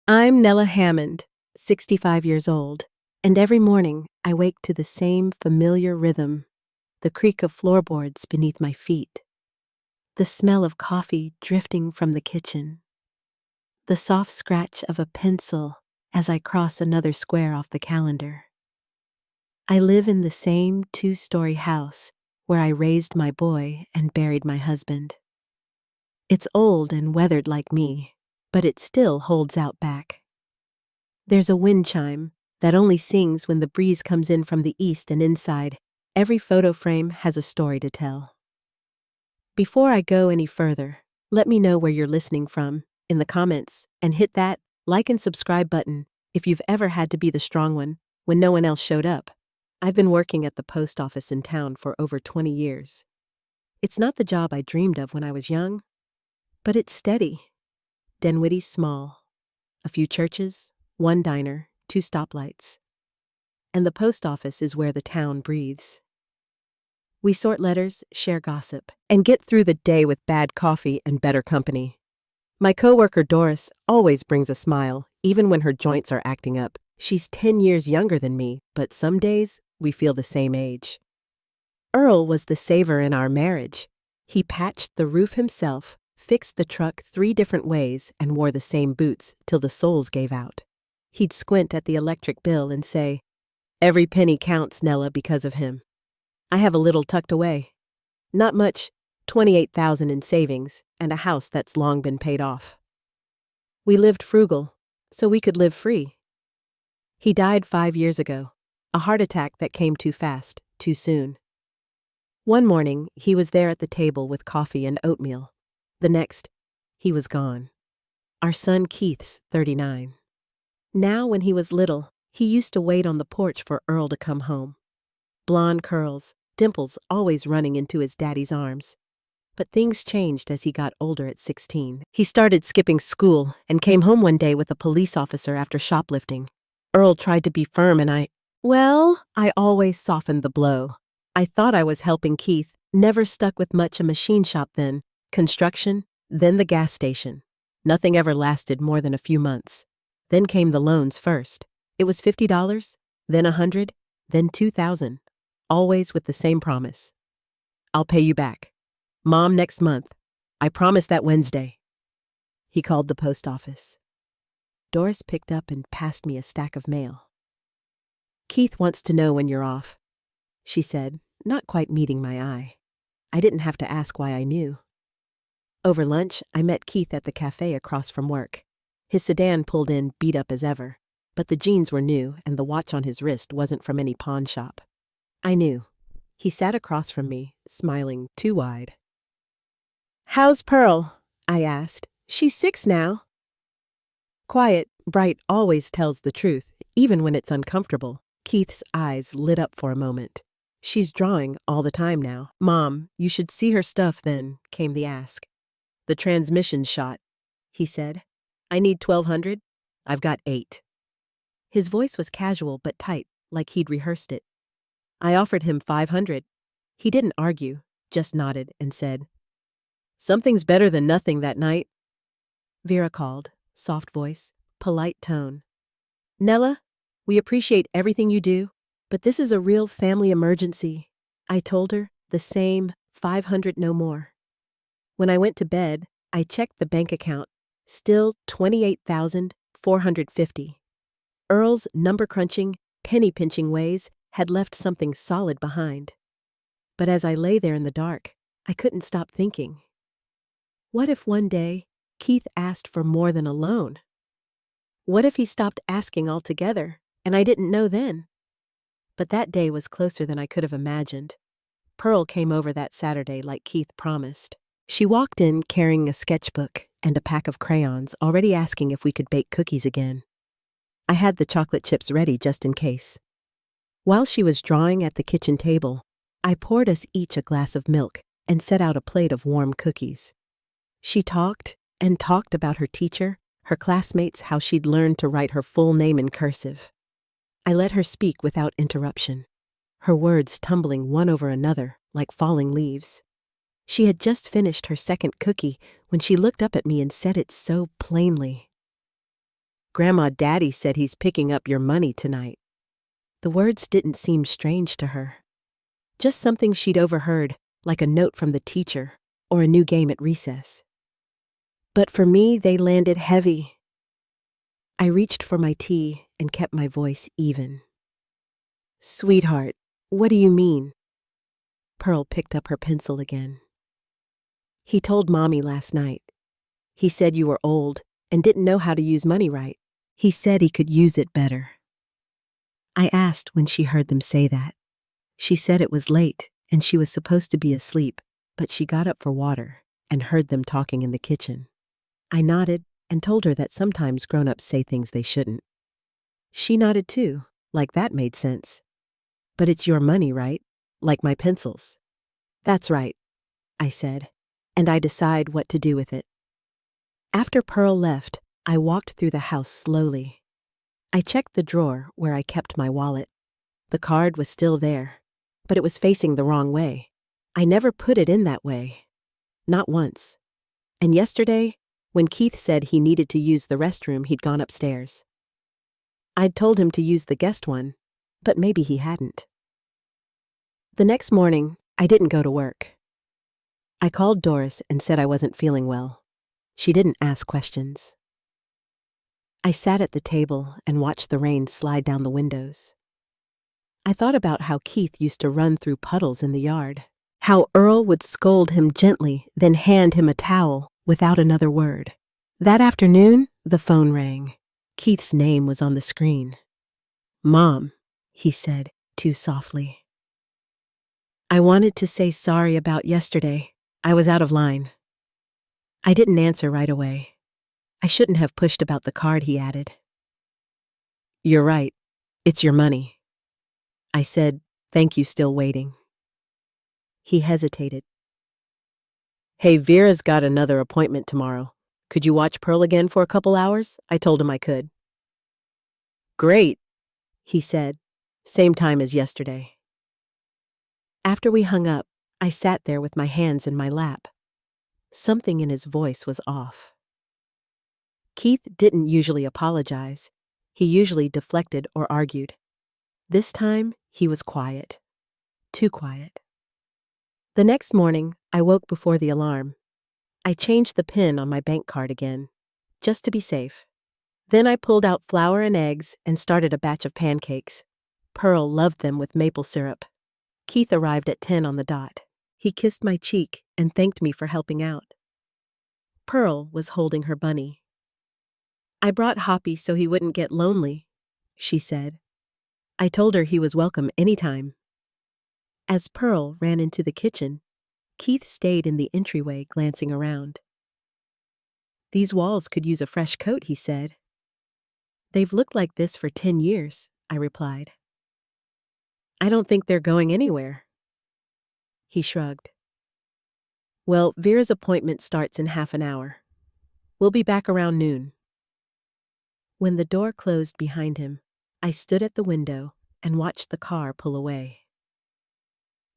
I'm Nella Hammond, 65 years old, and every morning I wake to the same familiar rhythm, the creak of floorboards beneath my feet, the smell of coffee drifting from the kitchen, the soft scratch of a pencil as I cross another square off the calendar. I live in the same two-story house where I raised my boy and buried my husband. It's old and weathered like me, but it still holds out back. There's a wind chime that only sings when the breeze comes in from the east, and inside, every photo frame has a story to tell. Before I go any further, let me know where you're listening from in the comments, and hit that like and subscribe button if you've ever had to be the strong one when no one else showed up. I've been working at the post office in town for over 20 years. It's not the job I dreamed of when I was young, but it's steady. Dinwiddie's small. A few churches, one diner, 2 stoplights. And the post office is where the town breathes. We sort letters, share gossip, and get through the day with bad coffee and better company. My coworker Doris always brings a smile, even when her joints are acting up. She's 10 years younger than me, but some days we feel the same age. Earl was the saver in our marriage. He patched the roof himself, fixed the truck 3 different ways, and wore the same boots till the soles gave out. He'd squint at the electric bill and say, "Every penny counts, Nella, because of him." I have a little tucked away. Not much, 28,000 in savings, and a house that's long been paid off. We lived frugal, so we could live free. He died 5 years ago, a heart attack that came too fast, too soon. One morning, he was there at the table with coffee and oatmeal. The next, he was gone. Our son Keith's 39. Now, when he was little, he used to wait on the porch for Earl to come home. Blonde curls, dimples always running into his daddy's arms. But things changed as he got older at 16. He started skipping school and came home one day with a police officer after shoplifting. Earl tried to be firm and I always softened the blow. I thought I was helping Keith, never stuck with much a machine shop then, construction, then the gas station. Nothing ever lasted more than a few months. Then came the loans first. It was $50, then $100, then $2,000. Always with the same promise. "I'll pay you back. Mom, next month. I promise that Wednesday." He called the post office. Doris picked up and passed me a stack of mail. "Keith wants to know when you're off," she said, not quite meeting my eye. I didn't have to ask why I knew. Over lunch, I met Keith at the cafe across from work. His sedan pulled in beat up as ever, but the jeans were new and the watch on his wrist wasn't from any pawn shop. I knew. He sat across from me, smiling too wide. "How's Pearl?" I asked. "She's 6 now." Quiet, bright always tells the truth, even when it's uncomfortable. Keith's eyes lit up for a moment. "She's drawing all the time now." "Mom, you should see her stuff then," came the ask. "The transmission's shot," he said. "I need 1,200. I've got 8. His voice was casual but tight, like he'd rehearsed it. I offered him 500. He didn't argue, just nodded and said, "Something's better than nothing that night." Vera called, soft voice, polite tone. "Nella, we appreciate everything you do, but this is a real family emergency." I told her the same 500 no more. When I went to bed, I checked the bank account, still 28,450. Earl's number-crunching, penny-pinching ways had left something solid behind. But as I lay there in the dark, I couldn't stop thinking. What if one day Keith asked for more than a loan? What if he stopped asking altogether, and I didn't know then? But that day was closer than I could have imagined. Pearl came over that Saturday like Keith promised. She walked in carrying a sketchbook and a pack of crayons, already asking if we could bake cookies again. I had the chocolate chips ready just in case. While she was drawing at the kitchen table, I poured us each a glass of milk and set out a plate of warm cookies. She talked and talked about her teacher, her classmates, how she'd learned to write her full name in cursive. I let her speak without interruption, her words tumbling one over another like falling leaves. She had just finished her second cookie when she looked up at me and said it so plainly. "Grandma, Daddy said he's picking up your money tonight." The words didn't seem strange to her. Just something she'd overheard, like a note from the teacher or a new game at recess. But for me, they landed heavy. I reached for my tea and kept my voice even. "Sweetheart, what do you mean?" Pearl picked up her pencil again. "He told Mommy last night. He said you were old and didn't know how to use money right. He said he could use it better." I asked when she heard them say that. She said it was late and she was supposed to be asleep, but she got up for water and heard them talking in the kitchen. I nodded and told her that sometimes grown-ups say things they shouldn't. She nodded too, like that made sense. "But it's your money, right? Like my pencils." "That's right," I said, "and I decide what to do with it." After Pearl left, I walked through the house slowly. I checked the drawer where I kept my wallet. The card was still there, but it was facing the wrong way. I never put it in that way. Not once. And yesterday, when Keith said he needed to use the restroom, he'd gone upstairs. I'd told him to use the guest one, but maybe he hadn't. The next morning, I didn't go to work. I called Doris and said I wasn't feeling well. She didn't ask questions. I sat at the table and watched the rain slide down the windows. I thought about how Keith used to run through puddles in the yard, how Earl would scold him gently, then hand him a towel without another word. That afternoon, the phone rang. Keith's name was on the screen. "Mom," he said, too softly. I wanted to say sorry about yesterday. I was out of line. I didn't answer right away. I shouldn't have pushed about the card, he added. "You're right. It's your money." I said, "Thank you, still waiting." He hesitated. "Hey, Vera's got another appointment tomorrow. Could you watch Pearl again for a couple hours?" I told him I could. "Great," he said, "same time as yesterday." After we hung up, I sat there with my hands in my lap. Something in his voice was off. Keith didn't usually apologize. He usually deflected or argued. This time, he was quiet. Too quiet. The next morning, I woke before the alarm. I changed the PIN on my bank card again, just to be safe. Then I pulled out flour and eggs and started a batch of pancakes. Pearl loved them with maple syrup. Keith arrived at 10 on the dot. He kissed my cheek and thanked me for helping out. Pearl was holding her bunny. "I brought Hoppy so he wouldn't get lonely," she said. I told her he was welcome anytime. As Pearl ran into the kitchen, Keith stayed in the entryway glancing around. "These walls could use a fresh coat," he said. "They've looked like this for 10 years, I replied. "I don't think they're going anywhere." He shrugged. "Well, Vera's appointment starts in half an hour. We'll be back around noon." When the door closed behind him, I stood at the window and watched the car pull away.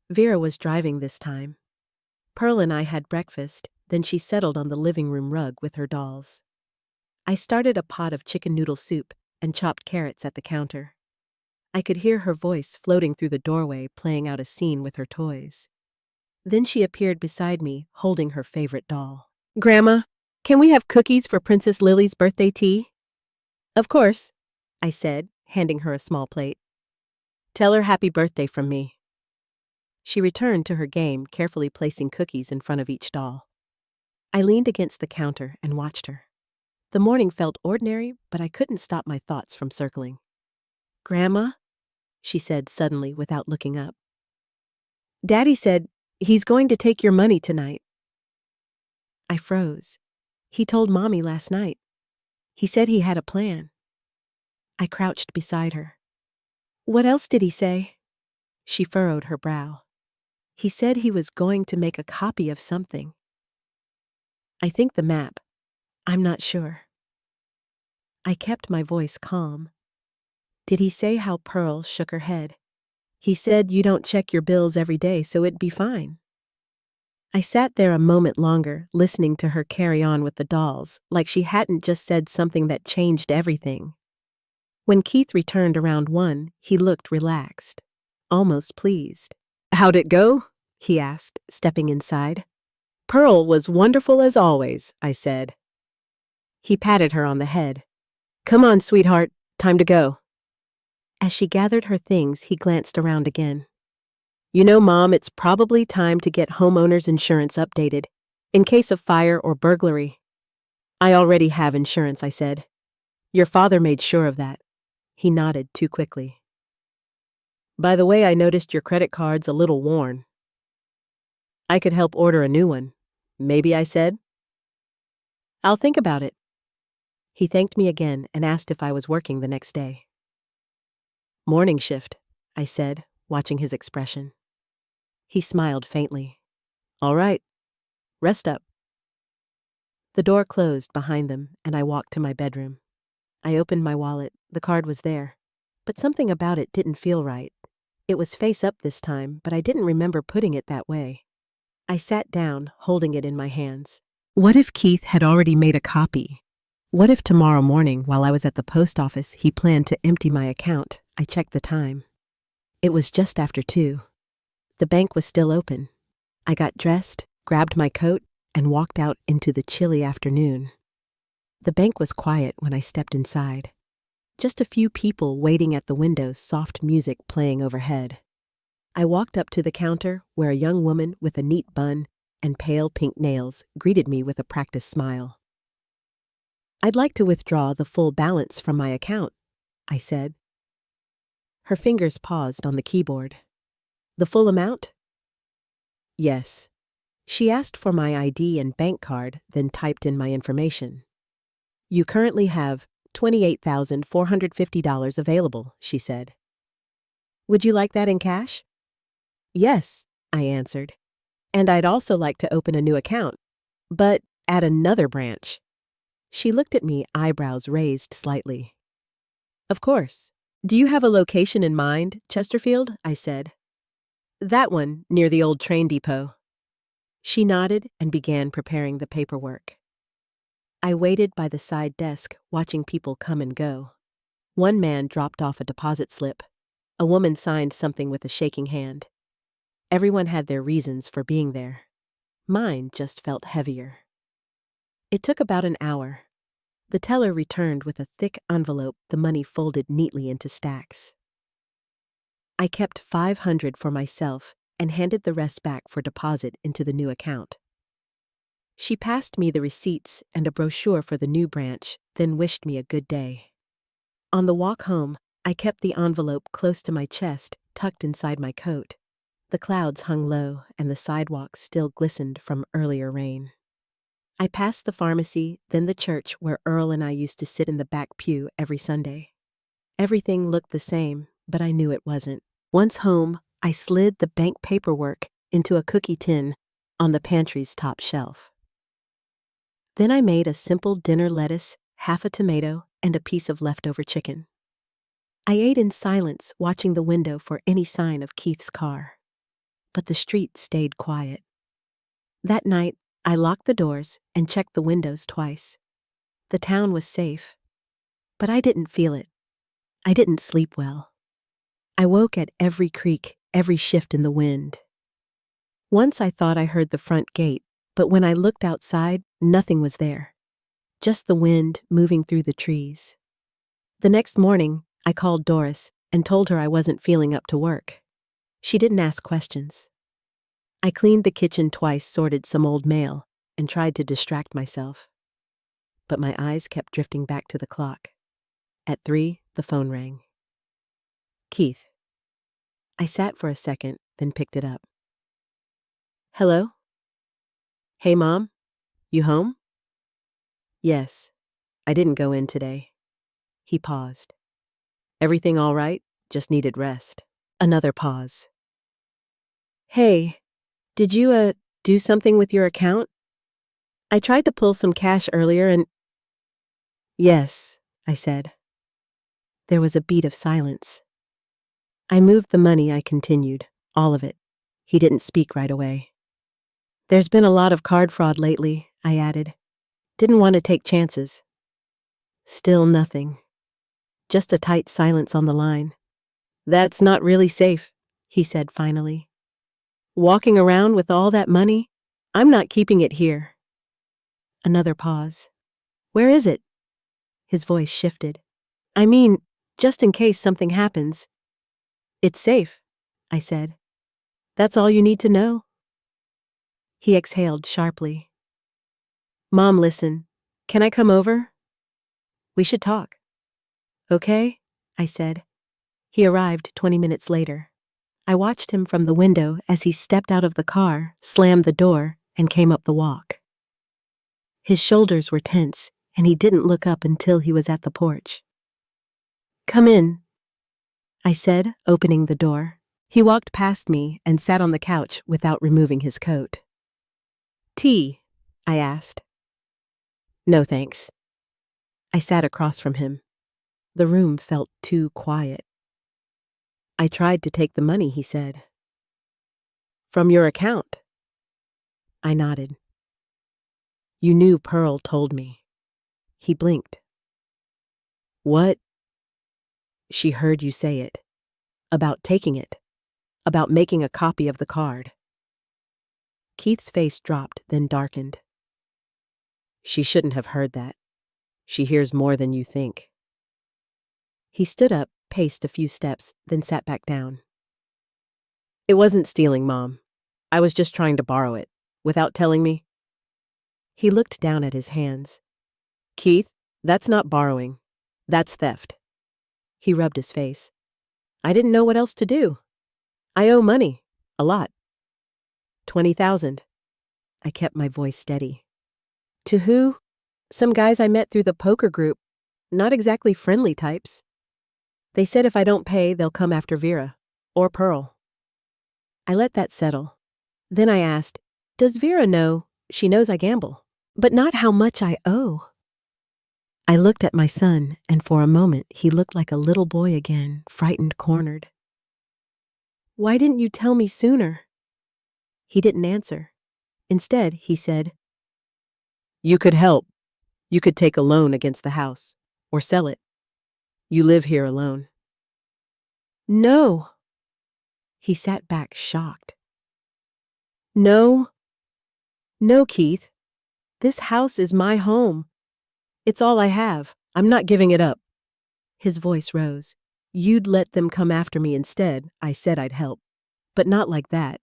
Vera was driving this time. Pearl and I had breakfast, then she settled on the living room rug with her dolls. I started a pot of chicken noodle soup and chopped carrots at the counter. I could hear her voice floating through the doorway playing out a scene with her toys. Then she appeared beside me, holding her favorite doll. "Grandma, can we have cookies for Princess Lily's birthday tea?" "Of course," I said, handing her a small plate. "Tell her happy birthday from me." She returned to her game, carefully placing cookies in front of each doll. I leaned against the counter and watched her. The morning felt ordinary, but I couldn't stop my thoughts from circling. "Grandma?" she said suddenly without looking up. "Daddy said he's going to take your money tonight." I froze. He told Mommy last night. He said he had a plan. I crouched beside her. "What else did he say?" She furrowed her brow. "He said he was going to make a copy of something. I think the map. I'm not sure." I kept my voice calm. "Did he say how?" Pearl shook her head. "He said you don't check your bills every day, so it'd be fine." I sat there a moment longer, listening to her carry on with the dolls, like she hadn't just said something that changed everything. When Keith returned around 1, he looked relaxed, almost pleased. "How'd it go?" he asked, stepping inside. "Pearl was wonderful as always," I said. He patted her on the head. "Come on, sweetheart, time to go." As she gathered her things, he glanced around again. "You know, Mom, it's probably time to get homeowners insurance updated, in case of fire or burglary." "I already have insurance," I said. "Your father made sure of that." He nodded too quickly. "By the way, I noticed your credit card's a little worn." "I could help order a new one. Maybe," I said. "I'll think about it." He thanked me again and asked if I was working the next day. "Morning shift," I said, watching his expression. He smiled faintly. "All right, rest up." The door closed behind them, and I walked to my bedroom. I opened my wallet. The card was there, but something about it didn't feel right. It was face up this time, but I didn't remember putting it that way. I sat down, holding it in my hands. What if Keith had already made a copy? What if tomorrow morning, while I was at the post office, he planned to empty my account? I checked the time. It was just after 2. The bank was still open. I got dressed, grabbed my coat, and walked out into the chilly afternoon. The bank was quiet when I stepped inside. Just a few people waiting at the windows, soft music playing overhead. I walked up to the counter where a young woman with a neat bun and pale pink nails greeted me with a practiced smile. "I'd like to withdraw the full balance from my account," I said. Her fingers paused on the keyboard. "The full amount?" "Yes." She asked for my ID and bank card, then typed in my information. "You currently have $28,450 available," she said. "Would you like that in cash?" "Yes," I answered. "And I'd also like to open a new account, but at another branch." She looked at me, eyebrows raised slightly. "Of course. Do you have a location in mind, Chesterfield?" I said. "That one, near the old train depot." She nodded and began preparing the paperwork. I waited by the side desk, watching people come and go. One man dropped off a deposit slip. A woman signed something with a shaking hand. Everyone had their reasons for being there. Mine just felt heavier. It took about an hour. The teller returned with a thick envelope, the money folded neatly into stacks. I kept $500 for myself and handed the rest back for deposit into the new account. She passed me the receipts and a brochure for the new branch, then wished me a good day. On the walk home, I kept the envelope close to my chest, tucked inside my coat. The clouds hung low, and the sidewalks still glistened from earlier rain. I passed the pharmacy, then the church where Earl and I used to sit in the back pew every Sunday. Everything looked the same, but I knew it wasn't. Once home, I slid the bank paperwork into a cookie tin on the pantry's top shelf. Then I made a simple dinner: lettuce, half a tomato, and a piece of leftover chicken. I ate in silence, watching the window for any sign of Keith's car. But the street stayed quiet. That night, I locked the doors and checked the windows twice. The town was safe, but I didn't feel it. I didn't sleep well. I woke at every creak, every shift in the wind. Once I thought I heard the front gate, but when I looked outside, nothing was there. Just the wind moving through the trees. The next morning, I called Doris and told her I wasn't feeling up to work. She didn't ask questions. I cleaned the kitchen twice, sorted some old mail, and tried to distract myself. But my eyes kept drifting back to the clock. At 3, the phone rang. "Keith." I sat for a second, then picked it up. "Hello?" "Hey, Mom. You home?" "Yes. I didn't go in today." He paused. "Everything all right? Just needed rest." Another pause. "Hey, did you, do something with your account? I tried to pull some cash earlier and—" "Yes," I said. There was a beat of silence. "I moved the money," I continued. "All of it." He didn't speak right away. There's been a lot of card fraud lately, I added. Didn't want to take chances. Still nothing. Just a tight silence on the line. That's not really safe, he said finally. Walking around with all that money? I'm not keeping it here. Another pause. Where is it? His voice shifted. I mean, just in case something happens. It's safe, I said. That's all you need to know? He exhaled sharply. Mom, listen. Can I come over? We should talk. Okay, I said. He arrived 20 minutes later. I watched him from the window as he stepped out of the car, slammed the door, and came up the walk. His shoulders were tense, and he didn't look up until he was at the porch. Come in, I said, opening the door. He walked past me and sat on the couch without removing his coat. Tea? I asked. No thanks. I sat across from him. The room felt too quiet. I tried to take the money, he said. From your account? I nodded. You knew Pearl told me. He blinked. What? She heard you say it. About taking it. About making a copy of the card. Keith's face dropped, then darkened. She shouldn't have heard that. She hears more than you think. He stood up, paced a few steps, then sat back down. It wasn't stealing, Mom. I was just trying to borrow it, without telling me. He looked down at his hands. Keith, that's not borrowing. That's theft. He rubbed his face. I didn't know what else to do. I owe money. A lot. 20,000. I kept my voice steady. To who? Some guys I met through the poker group. Not exactly friendly types. They said if I don't pay, they'll come after Vera. Or Pearl. I let that settle. Then I asked, does Vera know? She knows I gamble. But not how much I owe. I looked at my son, and for a moment he looked like a little boy again, frightened, cornered. Why didn't you tell me sooner? He didn't answer. Instead, he said, You could help. You could take a loan against the house, or sell it. You live here alone. No. He sat back, shocked. No. No, Keith. This house is my home. It's all I have. I'm not giving it up. His voice rose. You'd let them come after me instead. I said I'd help. But not like that.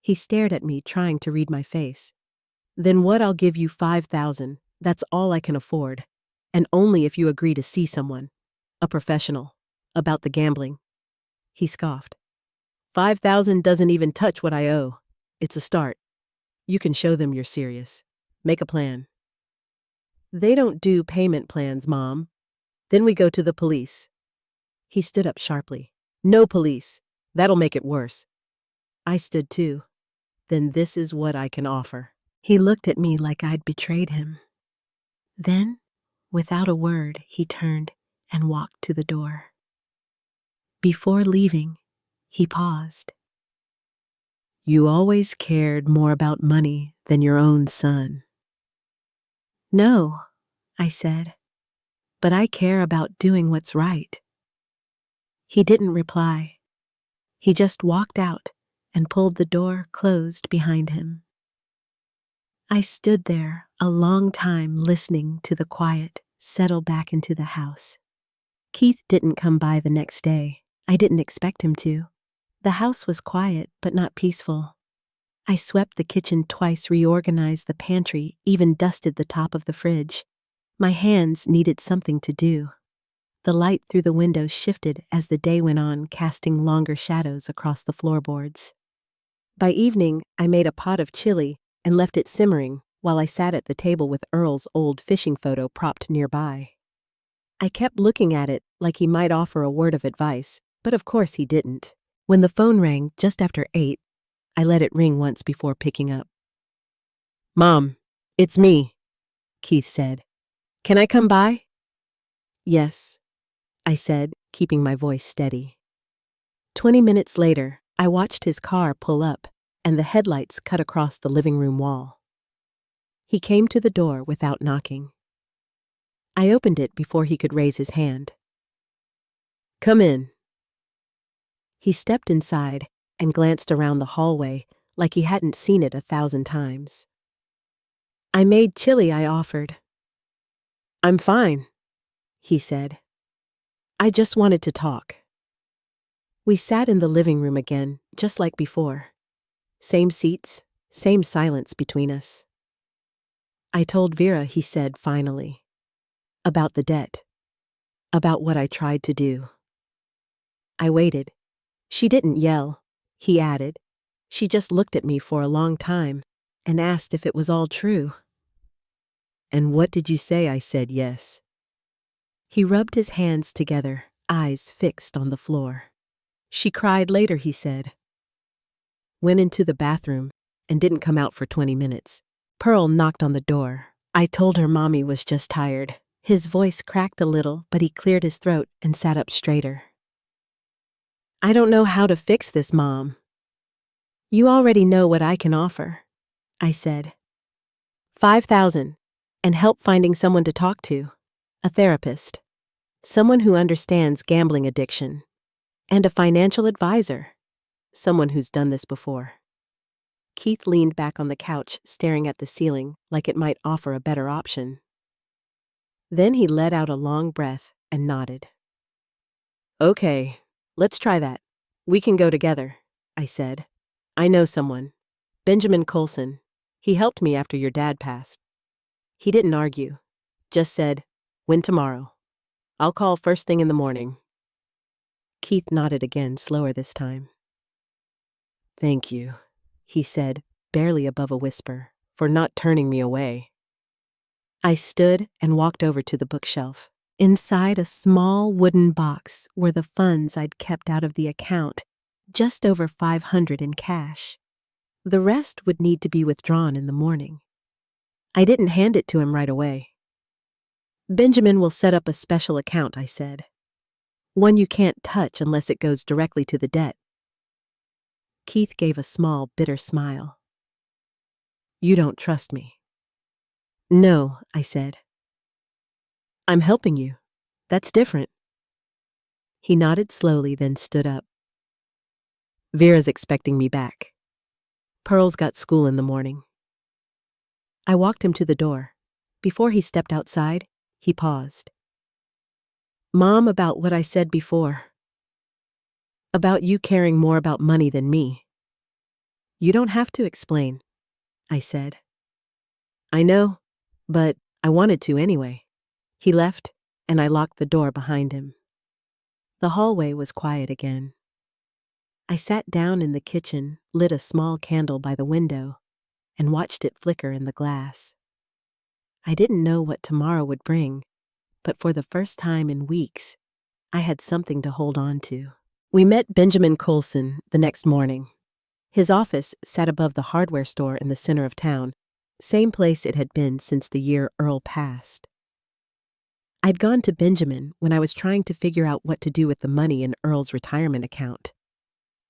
He stared at me, trying to read my face. Then what? I'll give you 5,000. That's all I can afford. And only if you agree to see someone. A professional. About the gambling. He scoffed. 5,000 doesn't even touch what I owe. It's a start. You can show them you're serious. Make a plan. They don't do payment plans, Mom. Then we go to the police. He stood up sharply. No police. That'll make it worse. I stood too. Then this is what I can offer. He looked at me like I'd betrayed him. Then, without a word, he turned and walked to the door. Before leaving, he paused. You always cared more about money than your own son. No, I said, but I care about doing what's right. He didn't reply. He just walked out and pulled the door closed behind him. I stood there a long time listening to the quiet settle back into the house. Keith didn't come by the next day. I didn't expect him to. The house was quiet but not peaceful. I swept the kitchen twice, reorganized the pantry, even dusted the top of the fridge. My hands needed something to do. The light through the window shifted as the day went on, casting longer shadows across the floorboards. By evening, I made a pot of chili and left it simmering while I sat at the table with Earl's old fishing photo propped nearby. I kept looking at it like he might offer a word of advice, but of course he didn't. When the phone rang just after 8, I let it ring once before picking up. Mom, it's me, Keith said. Can I come by? Yes, I said, keeping my voice steady. 20 minutes later, I watched his car pull up, and the headlights cut across the living room wall. He came to the door without knocking. I opened it before he could raise his hand. "Come in." He stepped inside and glanced around the hallway like he hadn't seen it 1,000 times. "I made chili," I offered. "I'm fine," he said. "I just wanted to talk." We sat in the living room again, just like before. Same seats, same silence between us. "I told Vera," he said finally. "About the debt. About what I tried to do." I waited. She didn't yell, he added. She just looked at me for a long time and asked if it was all true. "And what did you say?" I said yes. He rubbed his hands together, eyes fixed on the floor. "She cried later," he said. Went into the bathroom and didn't come out for 20 minutes. Pearl knocked on the door. I told her Mommy was just tired. His voice cracked a little, but he cleared his throat and sat up straighter. "I don't know how to fix this, Mom." "You already know what I can offer," I said. 5,000, and help finding someone to talk to. A therapist. Someone who understands gambling addiction. And a financial advisor. Someone who's done this before. Keith leaned back on the couch, staring at the ceiling like it might offer a better option. Then he let out a long breath and nodded. "Okay, let's try that. We can go together," I said. "I know someone. Benjamin Coulson. He helped me after your dad passed." He didn't argue. Just said, "When tomorrow? I'll call first thing in the morning." Keith nodded again, slower this time. "Thank you," he said, barely above a whisper, "for not turning me away." I stood and walked over to the bookshelf. Inside a small wooden box were the funds I'd kept out of the account, just over $500 in cash. The rest would need to be withdrawn in the morning. I didn't hand it to him right away. "Benjamin will set up a special account," I said. "One you can't touch unless it goes directly to the debt." Keith gave a small, bitter smile. "You don't trust me." "No," I said. "I'm helping you. That's different." He nodded slowly, then stood up. "Vera's expecting me back. Pearl's got school in the morning." I walked him to the door. Before he stepped outside, he paused. "Mom, about what I said before. About you caring more about money than me." "You don't have to explain," I said. "I know, but I wanted to anyway." He left, and I locked the door behind him. The hallway was quiet again. I sat down in the kitchen, lit a small candle by the window, and watched it flicker in the glass. I didn't know what tomorrow would bring, but for the first time in weeks, I had something to hold on to. We met Benjamin Coulson the next morning. His office sat above the hardware store in the center of town, same place it had been since the year Earl passed. I'd gone to Benjamin when I was trying to figure out what to do with the money in Earl's retirement account.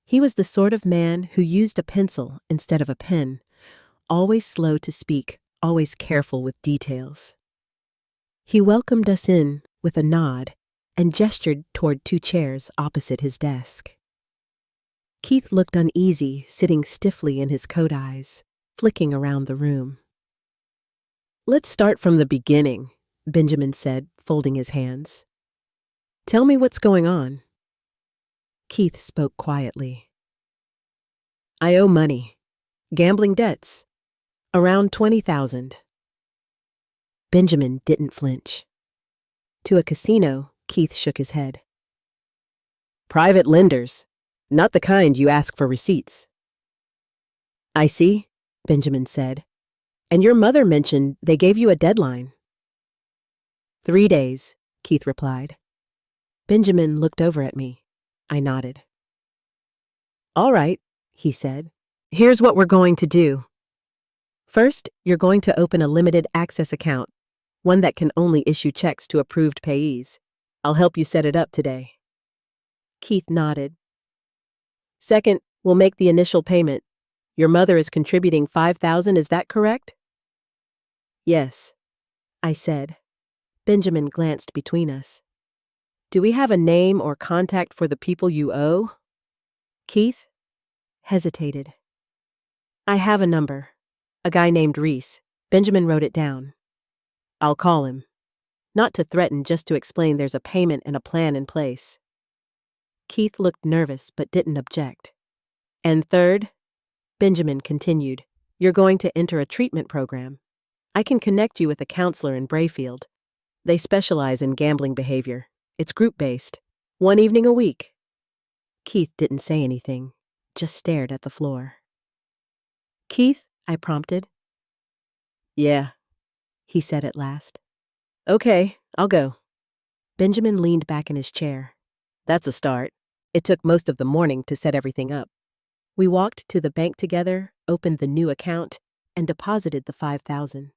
He was the sort of man who used a pencil instead of a pen, always slow to speak, always careful with details. He welcomed us in with a nod and gestured toward 2 chairs opposite his desk. Keith looked uneasy, sitting stiffly in his coat eyes, flicking around the room. "Let's start from the beginning," Benjamin said, folding his hands. "Tell me what's going on." Keith spoke quietly. "I owe money. Gambling debts. Around 20,000. Benjamin didn't flinch. "To a casino," Keith shook his head. "Private lenders. Not the kind you ask for receipts." "I see," Benjamin said. "And your mother mentioned they gave you a deadline." 3 days, Keith replied. Benjamin looked over at me. I nodded. "All right," he said. "Here's what we're going to do. First, you're going to open a limited access account, one that can only issue checks to approved payees. I'll help you set it up today." Keith nodded. "Second, we'll make the initial payment. Your mother is contributing $5,000, is that correct? Yes, I said. Benjamin glanced between us. Do we have a name or contact for the people you owe? Keith hesitated. I have a number. A guy named Reese. Benjamin wrote it down. I'll call him. Not to threaten, just to explain there's a payment and a plan in place. Keith looked nervous but didn't object. And third, Benjamin continued, you're going to enter a treatment program. I can connect you with a counselor in Brayfield. They specialize in gambling behavior. It's group-based. 1 evening a week. Keith didn't say anything, just stared at the floor. Keith, I prompted. Yeah, he said at last. Okay, I'll go. Benjamin leaned back in his chair. That's a start. It took most of the morning to set everything up. We walked to the bank together, opened the new account, and deposited the $5,000.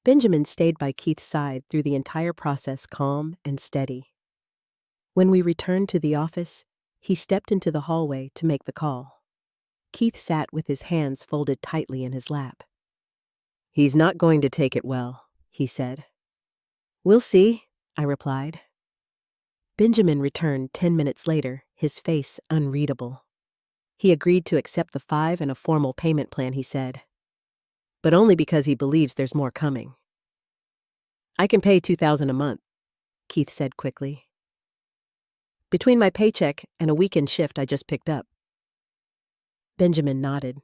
Benjamin stayed by Keith's side through the entire process, calm and steady. When we returned to the office, he stepped into the hallway to make the call. Keith sat with his hands folded tightly in his lap. He's not going to take it well, he said. We'll see, I replied. Benjamin returned 10 minutes later, his face unreadable. He agreed to accept the $5,000 and a formal payment plan, he said. But only because he believes there's more coming. I can pay $2,000 a month, Keith said quickly. Between my paycheck and a weekend shift I just picked up. Benjamin nodded.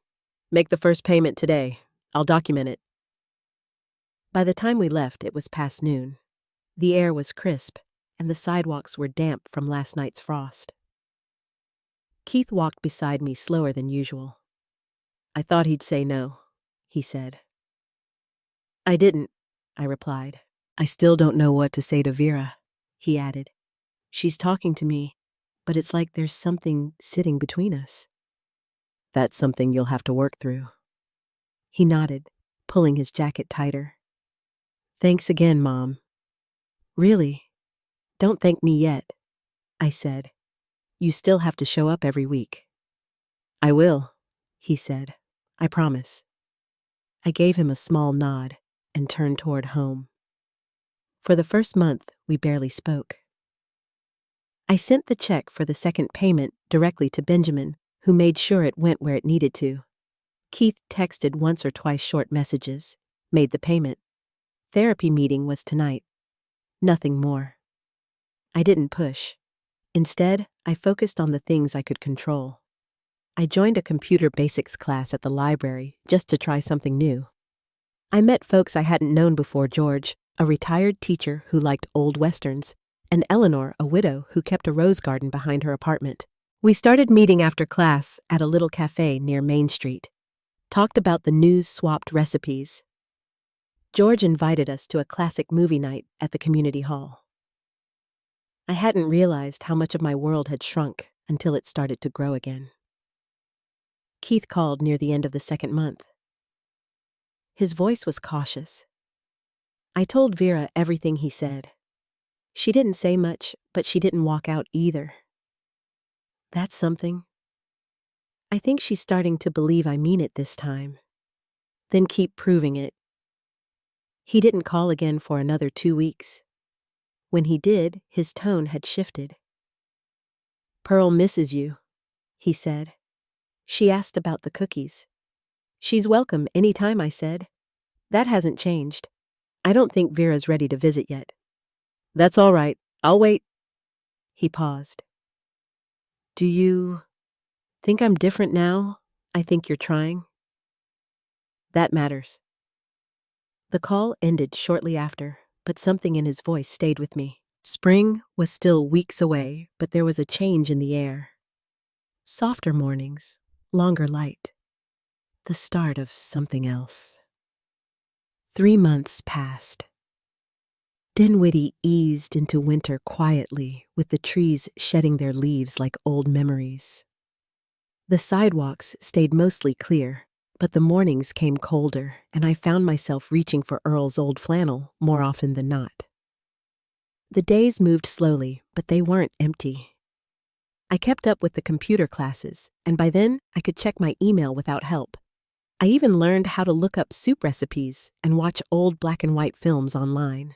Make the first payment today. I'll document it. By the time we left, it was past noon. The air was crisp, and the sidewalks were damp from last night's frost. Keith walked beside me slower than usual. I thought he'd say no, he said. I didn't, I replied. I still don't know what to say to Vera, he added. She's talking to me, but it's like there's something sitting between us. That's something you'll have to work through. He nodded, pulling his jacket tighter. Thanks again, Mom. Really? Don't thank me yet, I said. You still have to show up every week. I will, he said. I promise. I gave him a small nod and turned toward home. For the first month, we barely spoke. I sent the check for the second payment directly to Benjamin, who made sure it went where it needed to. Keith texted once or twice short messages, made the payment. Therapy meeting was tonight. Nothing more. I didn't push. Instead, I focused on the things I could control. I joined a computer basics class at the library just to try something new. I met folks I hadn't known before: George, a retired teacher who liked old westerns, and Eleanor, a widow who kept a rose garden behind her apartment. We started meeting after class at a little cafe near Main Street. Talked about the news-swapped recipes. George invited us to a classic movie night at the community hall. I hadn't realized how much of my world had shrunk until it started to grow again. Keith called near the end of the second month. His voice was cautious. I told Vera everything he said. She didn't say much, but she didn't walk out either. That's something. I think she's starting to believe I mean it this time. Then keep proving it. He didn't call again for another 2 weeks. When he did, his tone had shifted. Pearl misses you, he said. She asked about the cookies. She's welcome any time, I said. That hasn't changed. I don't think Vera's ready to visit yet. That's all right. I'll wait. He paused. Do you think I'm different now? I think you're trying. That matters. The call ended shortly after, but something in his voice stayed with me. Spring was still weeks away, but there was a change in the air. Softer mornings, longer light. The start of something else. 3 months passed. Dinwiddie eased into winter quietly, with the trees shedding their leaves like old memories. The sidewalks stayed mostly clear, but the mornings came colder, and I found myself reaching for Earl's old flannel more often than not. The days moved slowly, but they weren't empty. I kept up with the computer classes, and by then I could check my email without help. I even learned how to look up soup recipes and watch old black and white films online.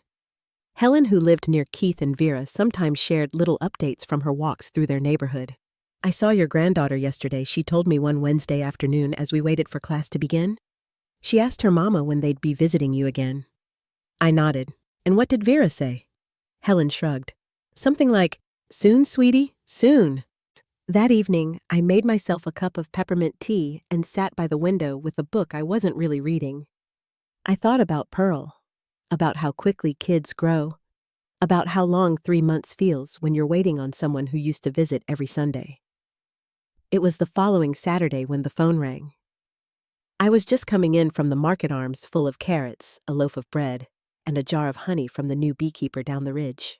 Helen, who lived near Keith and Vera, sometimes shared little updates from her walks through their neighborhood. "I saw your granddaughter yesterday," she told me one Wednesday afternoon as we waited for class to begin. "She asked her mama when they'd be visiting you again." I nodded. "And what did Vera say?" Helen shrugged. "Something like, 'Soon, sweetie, soon.'" That evening, I made myself a cup of peppermint tea and sat by the window with a book I wasn't really reading. I thought about Pearl, about how quickly kids grow, about how long 3 months feels when you're waiting on someone who used to visit every Sunday. It was the following Saturday when the phone rang. I was just coming in from the market arms full of carrots, a loaf of bread, and a jar of honey from the new beekeeper down the ridge.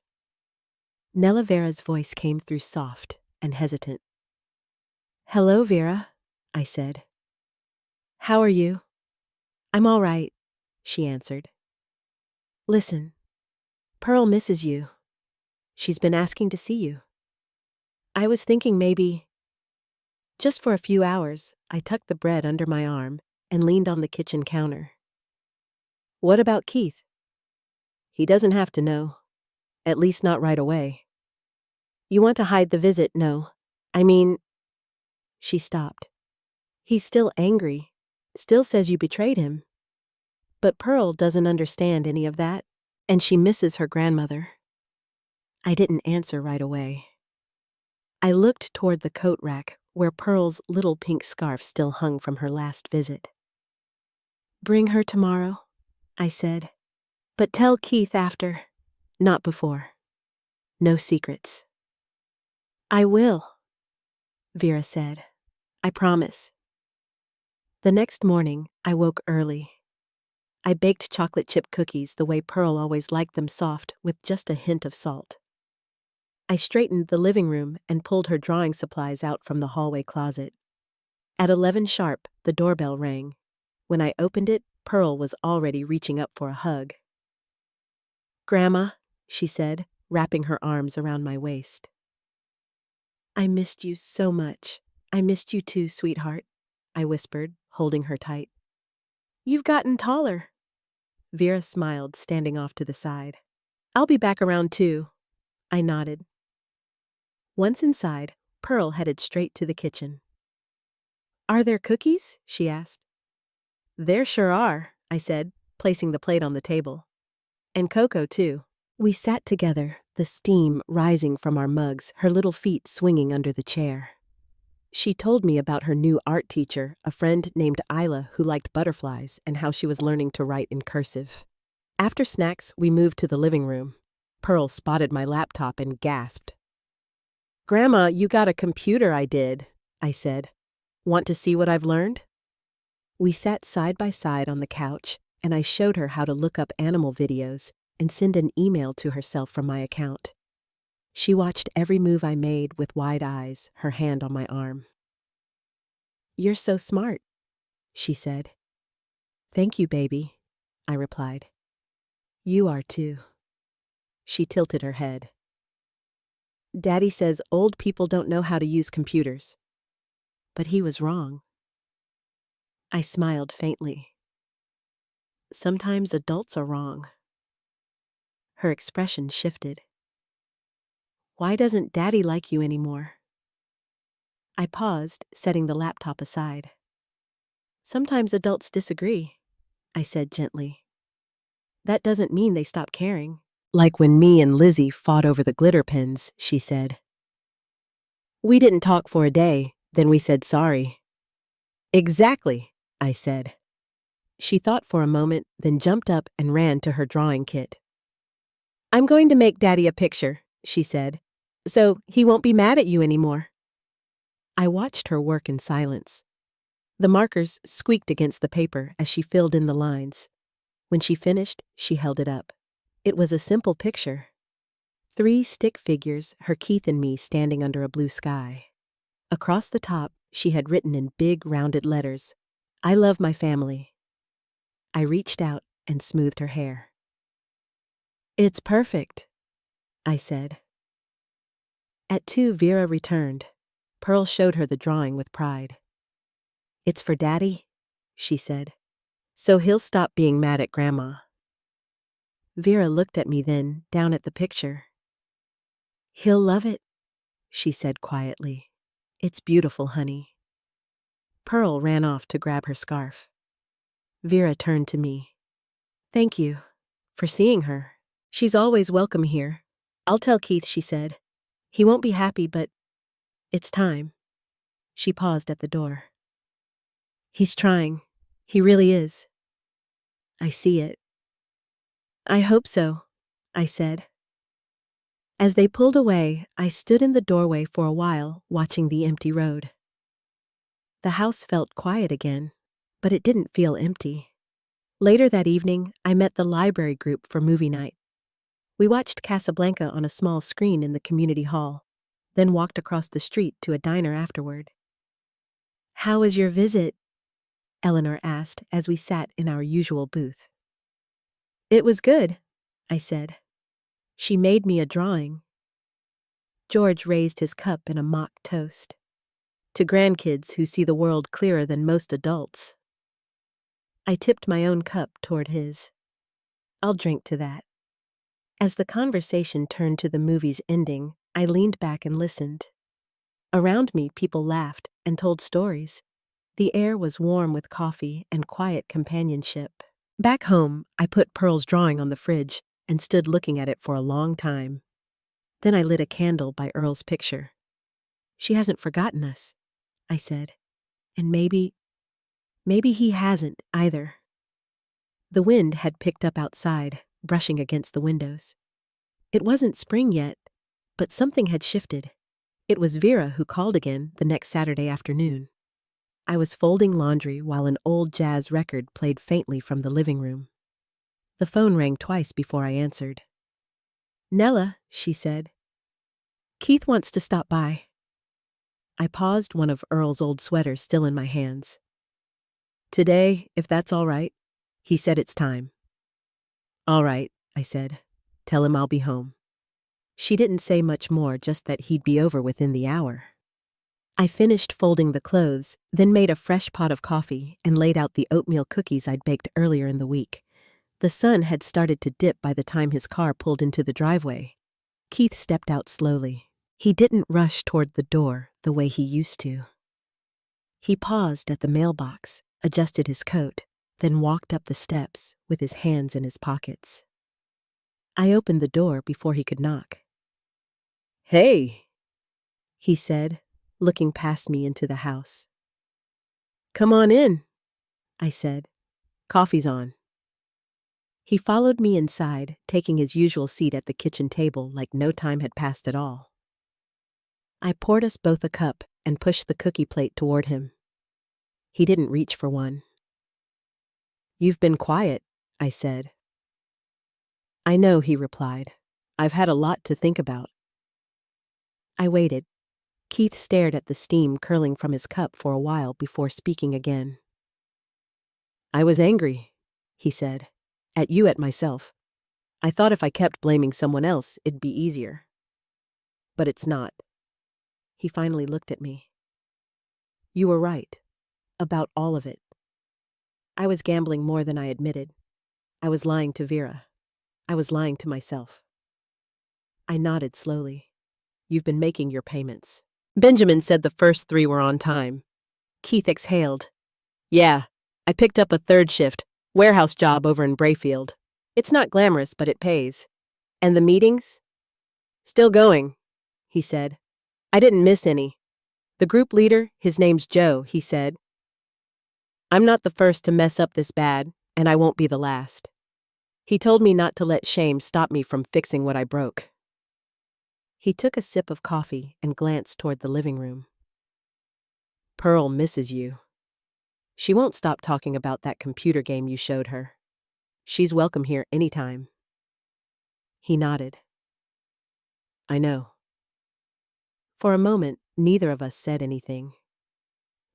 Nella Vera's voice came through soft and hesitant. "Hello, Vera," I said. "How are you?" "I'm all right," she answered. "Listen, Pearl misses you. She's been asking to see you. I was thinking maybe—" Just for a few hours, I tucked the bread under my arm and leaned on the kitchen counter. "What about Keith?" "He doesn't have to know. At least not right away." "You want to hide the visit, no? I mean—" She stopped. "He's still angry, still says you betrayed him. But Pearl doesn't understand any of that, and she misses her grandmother." I didn't answer right away. I looked toward the coat rack where Pearl's little pink scarf still hung from her last visit. "Bring her tomorrow," I said. "But tell Keith after, not before. No secrets." "I will," Vera said. "I promise." The next morning, I woke early. I baked chocolate chip cookies the way Pearl always liked them, soft with just a hint of salt. I straightened the living room and pulled her drawing supplies out from the hallway closet. At 11 sharp, the doorbell rang. When I opened it, Pearl was already reaching up for a hug. "Grandma," she said, wrapping her arms around my waist. "I missed you so much. I missed you too, sweetheart," I whispered, holding her tight. "You've gotten taller." Vera smiled, standing off to the side. "I'll be back around 2. I nodded. Once inside, Pearl headed straight to the kitchen. "Are there cookies?" she asked. "There sure are," I said, placing the plate on the table. "And cocoa, too." We sat together, the steam rising from our mugs, her little feet swinging under the chair. She told me about her new art teacher, a friend named Isla who liked butterflies, and how she was learning to write in cursive. After snacks, we moved to the living room. Pearl spotted my laptop and gasped. "Grandma, you got a computer." "I did," I said. "Want to see what I've learned?" We sat side by side on the couch, and I showed her how to look up animal videos and send an email to herself from my account. She watched every move I made with wide eyes, her hand on my arm. "You're so smart," she said. "Thank you, baby," I replied. "You are too." She tilted her head. "Daddy says old people don't know how to use computers." But he was wrong. I smiled faintly. "Sometimes adults are wrong." Her expression shifted. "Why doesn't Daddy like you anymore?" I paused, setting the laptop aside. "Sometimes adults disagree," I said gently. "That doesn't mean they stop caring. Like when me and Lizzie fought over the glitter pens," she said. "We didn't talk for a day, then we said sorry." "Exactly," I said. She thought for a moment, then jumped up and ran to her drawing kit. "I'm going to make Daddy a picture," she said, "so he won't be mad at you anymore." I watched her work in silence. The markers squeaked against the paper as she filled in the lines. When she finished, she held it up. It was a simple picture. 3 stick figures, her Keith and me standing under a blue sky. Across the top, she had written in big, rounded letters, "I love my family." I reached out and smoothed her hair. "It's perfect," I said. At 2, Vera returned. Pearl showed her the drawing with pride. "It's for Daddy," she said, "so he'll stop being mad at Grandma." Vera looked at me then, down at the picture. "He'll love it," she said quietly. "It's beautiful, honey." Pearl ran off to grab her scarf. Vera turned to me. "Thank you for seeing her. She's always welcome here. I'll tell Keith," she said. "He won't be happy, but it's time." She paused at the door. "He's trying. He really is. I see it." "I hope so," I said. As they pulled away, I stood in the doorway for a while, watching the empty road. The house felt quiet again, but it didn't feel empty. Later that evening, I met the library group for movie night. We watched Casablanca on a small screen in the community hall, then walked across the street to a diner afterward. "How was your visit?" Eleanor asked as we sat in our usual booth. "It was good," I said. "She made me a drawing." George raised his cup in a mock toast. "To grandkids who see the world clearer than most adults." I tipped my own cup toward his. "I'll drink to that." As the conversation turned to the movie's ending, I leaned back and listened. Around me, people laughed and told stories. The air was warm with coffee and quiet companionship. Back home, I put Pearl's drawing on the fridge and stood looking at it for a long time. Then I lit a candle by Earl's picture. "She hasn't forgotten us," I said. "And maybe he hasn't either." The wind had picked up outside, brushing against the windows. It wasn't spring yet, but something had shifted. It was Vera who called again the next Saturday afternoon. I was folding laundry while an old jazz record played faintly from the living room. The phone rang twice before I answered. "Nella," she said. "Keith wants to stop by." I paused, one of Earl's old sweaters still in my hands. "Today, if that's all right." He said it's time. "All right," I said. "Tell him I'll be home." She didn't say much more, just that he'd be over within the hour. I finished folding the clothes, then made a fresh pot of coffee and laid out the oatmeal cookies I'd baked earlier in the week. The sun had started to dip by the time his car pulled into the driveway. Keith stepped out slowly. He didn't rush toward the door the way he used to. He paused at the mailbox, adjusted his coat, then walked up the steps with his hands in his pockets. I opened the door before he could knock. "Hey," he said, looking past me into the house. "Come on in," I said. "Coffee's on." He followed me inside, taking his usual seat at the kitchen table like no time had passed at all. I poured us both a cup and pushed the cookie plate toward him. He didn't reach for one. "You've been quiet," I said. "I know," he replied. "I've had a lot to think about." I waited. Keith stared at the steam curling from his cup for a while before speaking again. "I was angry," he said. At myself. I thought if I kept blaming someone else, it'd be easier. But it's not." He finally looked at me. "You were right. About all of it. I was gambling more than I admitted. I was lying to Vera. I was lying to myself." I nodded slowly. "You've been making your payments." Benjamin said the first 3 were on time. Keith exhaled. "Yeah, I picked up a 3rd shift, warehouse job over in Brayfield. It's not glamorous, but it pays. And the meetings? Still going," he said. "I didn't miss any. The group leader, his name's Joe," he said. "I'm not the first to mess up this bad, and I won't be the last. He told me not to let shame stop me from fixing what I broke." He took a sip of coffee and glanced toward the living room. "Pearl misses you. She won't stop talking about that computer game you showed her. She's welcome here anytime." He nodded. "I know." For a moment, neither of us said anything.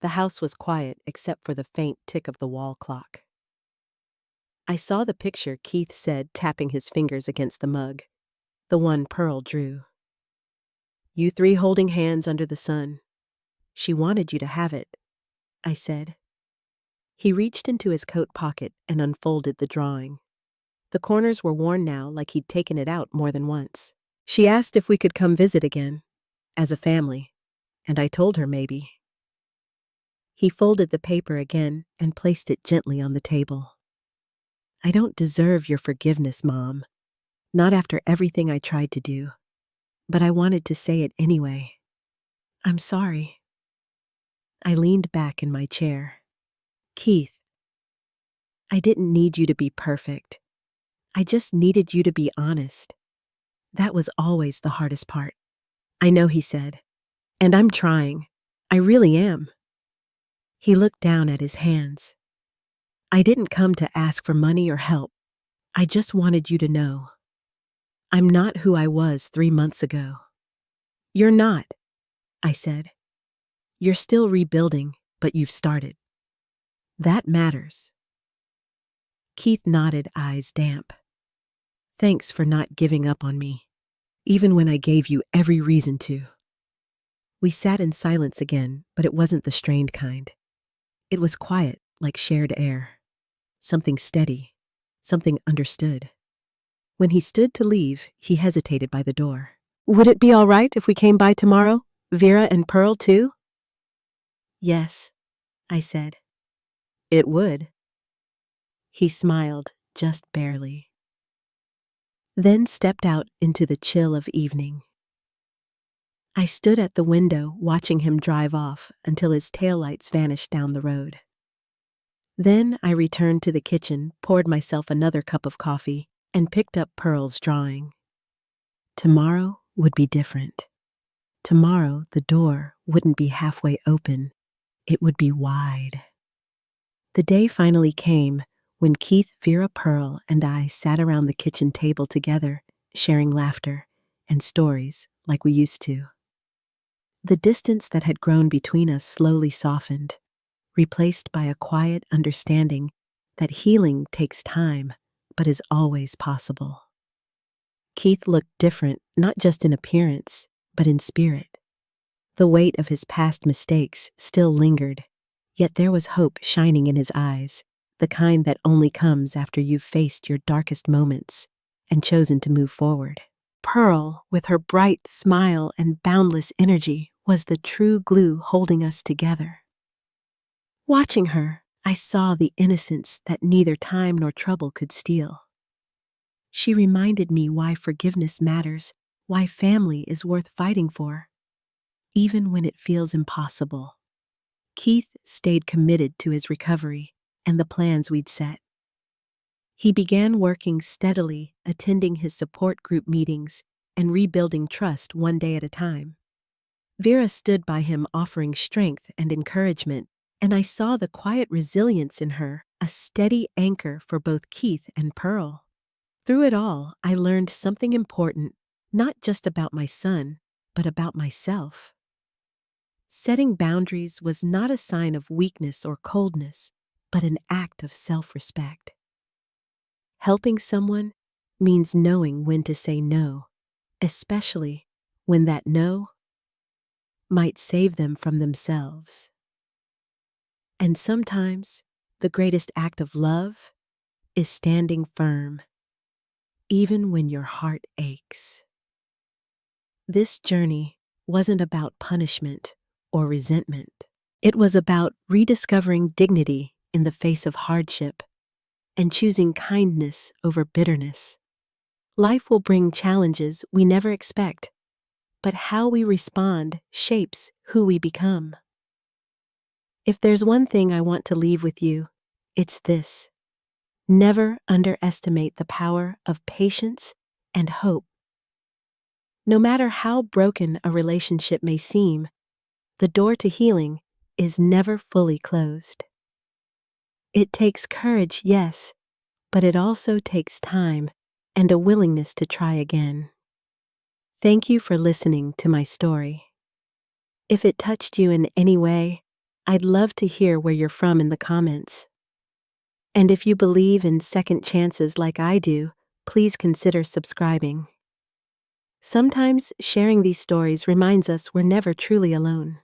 The house was quiet except for the faint tick of the wall clock. I saw the picture Keith said, tapping his fingers against the mug, the one Pearl drew. You three holding hands under the sun. She wanted you to have it, I said. He reached into his coat pocket and unfolded the drawing. The corners were worn now like he'd taken it out more than once. She asked if we could come visit again, as a family, and I told her maybe. He folded the paper again and placed it gently on the table. I don't deserve your forgiveness, Mom. Not after everything I tried to do. But I wanted to say it anyway. I'm sorry. I leaned back in my chair. Keith, I didn't need you to be perfect. I just needed you to be honest. That was always the hardest part. I know, he said. And I'm trying. I really am. He looked down at his hands. I didn't come to ask for money or help. I just wanted you to know. I'm not who I was 3 months ago. You're not, I said. You're still rebuilding, but you've started. That matters. Keith nodded, eyes damp. Thanks for not giving up on me, even when I gave you every reason to. We sat in silence again, but it wasn't the strained kind. It was quiet, like shared air. Something steady, something understood. When he stood to leave, he hesitated by the door. Would it be all right if we came by tomorrow? Vera and Pearl too? Yes, I said. It would. He smiled, just barely. Then stepped out into the chill of evening. I stood at the window watching him drive off until his taillights vanished down the road. Then I returned to the kitchen, poured myself another cup of coffee, and picked up Pearl's drawing. Tomorrow would be different. Tomorrow the door wouldn't be halfway open. It would be wide. The day finally came when Keith, Vera, Pearl, and I sat around the kitchen table together, sharing laughter and stories like we used to. The distance that had grown between us slowly softened, replaced by a quiet understanding that healing takes time, but is always possible. Keith looked different, not just in appearance, but in spirit. The weight of his past mistakes still lingered, yet there was hope shining in his eyes, the kind that only comes after you've faced your darkest moments and chosen to move forward. Pearl, with her bright smile and boundless energy, was the true glue holding us together. Watching her, I saw the innocence that neither time nor trouble could steal. She reminded me why forgiveness matters, why family is worth fighting for, even when it feels impossible. Keith stayed committed to his recovery and the plans we'd set. He began working steadily, attending his support group meetings and rebuilding trust one day at a time. Vera stood by him, offering strength and encouragement, and I saw the quiet resilience in her, a steady anchor for both Keith and Pearl. Through it all, I learned something important, not just about my son, but about myself. Setting boundaries was not a sign of weakness or coldness, but an act of self-respect. Helping someone means knowing when to say no, especially when that no might save them from themselves. And sometimes the greatest act of love is standing firm, even when your heart aches. This journey wasn't about punishment or resentment. It was about rediscovering dignity in the face of hardship and choosing kindness over bitterness. Life will bring challenges we never expect, but how we respond shapes who we become. If there's one thing I want to leave with you, it's this. Never underestimate the power of patience and hope. No matter how broken a relationship may seem, the door to healing is never fully closed. It takes courage, yes, but it also takes time and a willingness to try again. Thank you for listening to my story. If it touched you in any way, I'd love to hear where you're from in the comments. And if you believe in second chances like I do, please consider subscribing. Sometimes sharing these stories reminds us we're never truly alone.